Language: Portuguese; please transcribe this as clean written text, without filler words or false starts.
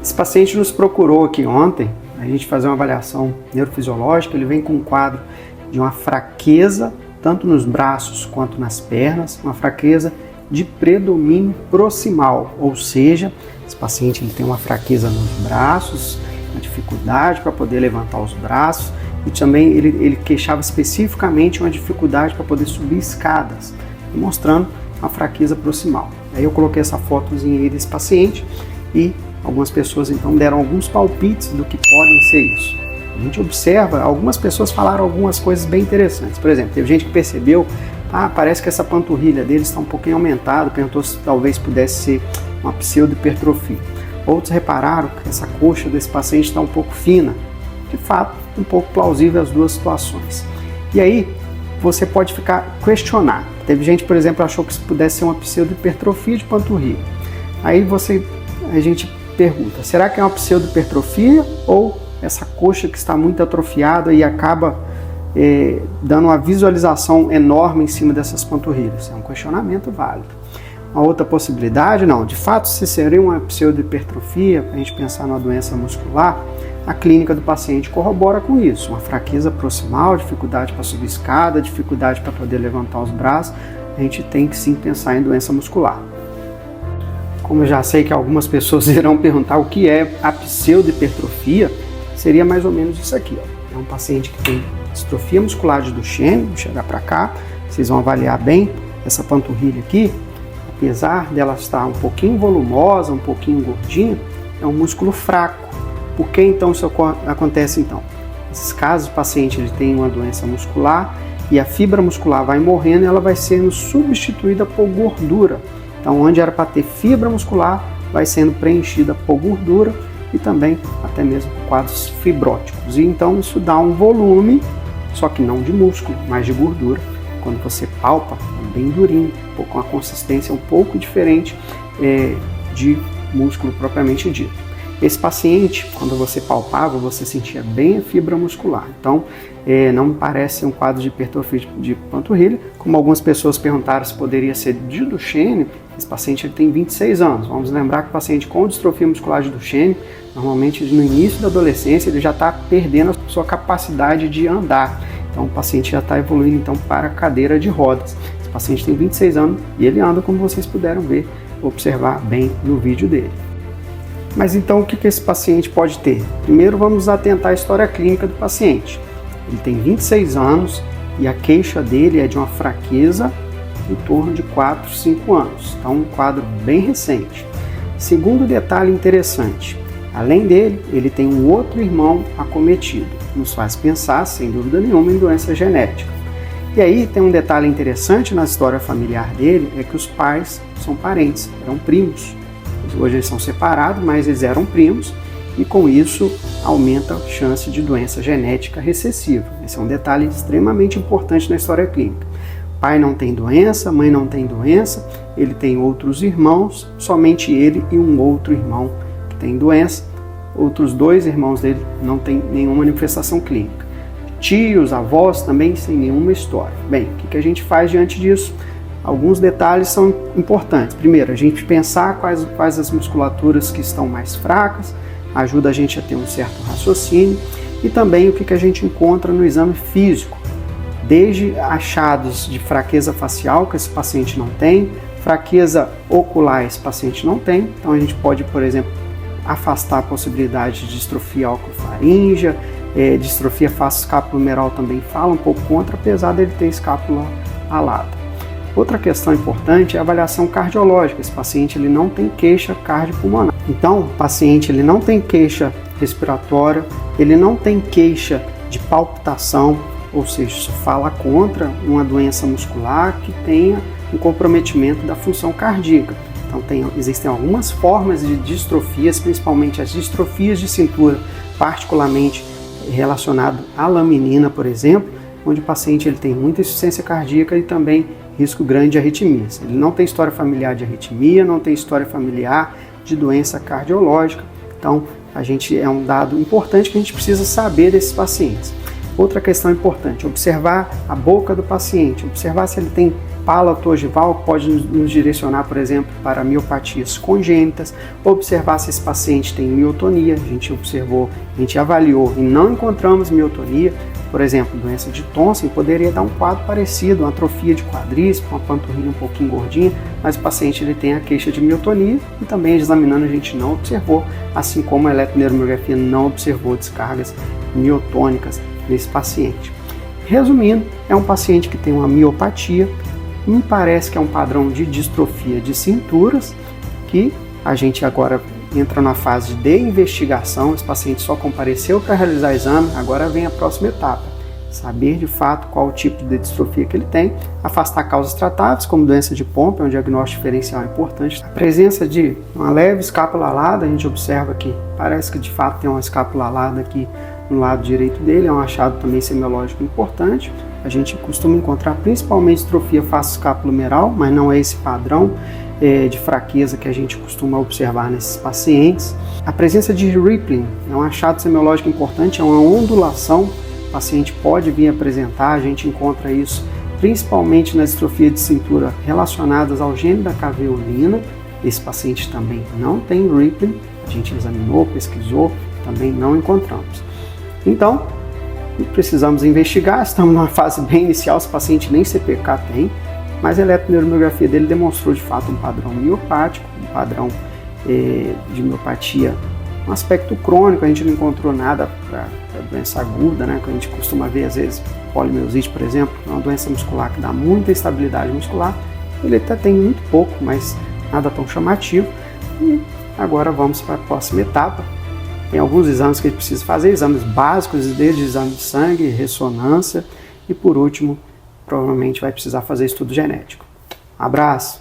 Esse paciente nos procurou aqui ontem, a gente fazer uma avaliação neurofisiológica. Ele vem com um quadro de uma fraqueza, tanto nos braços quanto nas pernas, uma fraqueza de predomínio proximal, ou seja, esse paciente ele tem uma fraqueza nos braços, uma dificuldade para poder levantar os braços, e também ele queixava especificamente uma dificuldade para poder subir escadas, demonstrando uma fraqueza proximal. Aí eu coloquei essa fotozinha aí desse paciente e algumas pessoas então deram alguns palpites do que podem ser isso. A gente observa, algumas pessoas falaram algumas coisas bem interessantes. Por exemplo, teve gente que percebeu, parece que essa panturrilha dele está um pouquinho aumentada, perguntou se talvez pudesse ser uma pseudohipertrofia. Outros repararam que essa coxa desse paciente está um pouco fina. De fato, um pouco plausível as duas situações. E aí, você pode questionar. Teve gente, por exemplo, achou que isso pudesse ser uma pseudohipertrofia de panturrilha. Aí a gente pergunta, será que é uma pseudohipertrofia ou essa coxa que está muito atrofiada e acaba dando uma visualização enorme em cima dessas panturrilhas? É um questionamento válido. Uma outra possibilidade, não, de fato, se seria uma pseudohipertrofia, para a gente pensar numa doença muscular, a clínica do paciente corrobora com isso, uma fraqueza proximal, dificuldade para subir escada, dificuldade para poder levantar os braços. A gente tem que sim pensar em doença muscular. Como eu já sei que algumas pessoas irão perguntar o que é a pseudohipertrofia, seria mais ou menos isso aqui, ó. É um paciente que tem distrofia muscular de Duchenne. Vou chegar para cá, vocês vão avaliar bem essa panturrilha aqui. Apesar dela estar um pouquinho volumosa, um pouquinho gordinha, é um músculo fraco. Por que então isso acontece então? Nesses casos, o paciente ele tem uma doença muscular e a fibra muscular vai morrendo e ela vai sendo substituída por gordura. Então, onde era para ter fibra muscular, vai sendo preenchida por gordura e também até mesmo quadros fibróticos. E então isso dá um volume, só que não de músculo, mas de gordura. Quando você palpa, é bem durinho, com uma consistência um pouco diferente de músculo propriamente dito. Esse paciente, quando você palpava, você sentia bem a fibra muscular. Então, não me parece um quadro de hipertrofia de panturrilha. Como algumas pessoas perguntaram se poderia ser de Duchenne, esse paciente ele tem 26 anos. Vamos lembrar que o paciente com distrofia muscular de Duchenne, normalmente no início da adolescência, ele já está perdendo a sua capacidade de andar. Então, o paciente já está evoluindo então, para a cadeira de rodas. Esse paciente tem 26 anos e ele anda, como vocês puderam ver, observar bem no vídeo dele. Mas então o que esse paciente pode ter? Primeiro vamos atentar à história clínica do paciente. Ele tem 26 anos e a queixa dele é de uma fraqueza em torno de 4, 5 anos. Então um quadro bem recente. Segundo detalhe interessante, além dele, ele tem um outro irmão acometido. Nos faz pensar, sem dúvida nenhuma, em doença genética. E aí tem um detalhe interessante na história familiar dele, é que os pais são parentes, eram primos. Hoje eles são separados, mas eles eram primos e com isso aumenta a chance de doença genética recessiva. Esse é um detalhe extremamente importante na história clínica. Pai não tem doença, mãe não tem doença, ele tem outros irmãos, somente ele e um outro irmão que tem doença. Outros 2 irmãos dele não têm nenhuma manifestação clínica. Tios, avós também sem nenhuma história. Bem, o que a gente faz diante disso? Alguns detalhes são importantes. Primeiro, a gente pensar quais as musculaturas que estão mais fracas, ajuda a gente a ter um certo raciocínio, e também o que a gente encontra no exame físico. Desde achados de fraqueza facial, que esse paciente não tem, fraqueza ocular esse paciente não tem, então a gente pode, por exemplo, afastar a possibilidade de distrofia oculofaríngea, distrofia face-escapulohumeral também fala um pouco contra, apesar dele ter escápula alada. Outra questão importante é a avaliação cardiológica. Esse paciente ele não tem queixa cardiopulmonar. Então, o paciente ele não tem queixa respiratória, ele não tem queixa de palpitação, ou seja, isso fala contra uma doença muscular que tenha um comprometimento da função cardíaca. Então, existem algumas formas de distrofias, principalmente as distrofias de cintura, particularmente relacionado à laminina, por exemplo, onde o paciente ele tem muita insuficiência cardíaca e também risco grande de arritmias. Ele não tem história familiar de arritmia, não tem história familiar de doença cardiológica. Então, é um dado importante que a gente precisa saber desses pacientes. Outra questão importante, observar a boca do paciente, observar se ele tem palato-ogival pode nos direcionar, por exemplo, para miopatias congênitas, observar se esse paciente tem miotonia. A gente observou, a gente avaliou e não encontramos miotonia. Por exemplo, doença de Thomson poderia dar um quadro parecido, uma atrofia de quadríceps, uma panturrilha um pouquinho gordinha, mas o paciente ele tem a queixa de miotonia e também examinando a gente não observou, assim como a eletroneuromiografia não observou descargas miotônicas nesse paciente. Resumindo, é um paciente que tem uma miopatia, me parece que é um padrão de distrofia de cinturas, que a gente agora entra na fase de investigação. Esse paciente só compareceu para realizar exame, agora vem a próxima etapa, saber de fato qual o tipo de distrofia que ele tem, afastar causas tratáveis, como doença de Pompe, é um diagnóstico diferencial importante. A presença de uma leve escápula alada, a gente observa que parece que de fato tem uma escápula alada aqui no lado direito dele, é um achado também semiológico importante. A gente costuma encontrar principalmente distrofia face-escapulomeral, mas não é esse padrão de fraqueza que a gente costuma observar nesses pacientes. A presença de rippling é um achado semiológico importante, é uma ondulação, o paciente pode vir apresentar, a gente encontra isso principalmente na distrofia de cintura relacionadas ao gene da caveolina. Esse paciente também não tem rippling, a gente examinou, pesquisou, também não encontramos. Então, precisamos investigar, estamos numa fase bem inicial, esse paciente nem CPK tem, mas a eletroneuromiografia dele demonstrou de fato um padrão miopático, um padrão de miopatia, um aspecto crônico. A gente não encontrou nada para doença aguda, né, que a gente costuma ver às vezes, polimiosite, por exemplo, é uma doença muscular que dá muita instabilidade muscular. Ele até tem muito pouco, mas nada tão chamativo. E agora vamos para a próxima etapa. Tem alguns exames que a gente precisa fazer, exames básicos, desde exame de sangue, ressonância e, por último, provavelmente vai precisar fazer estudo genético. Um abraço!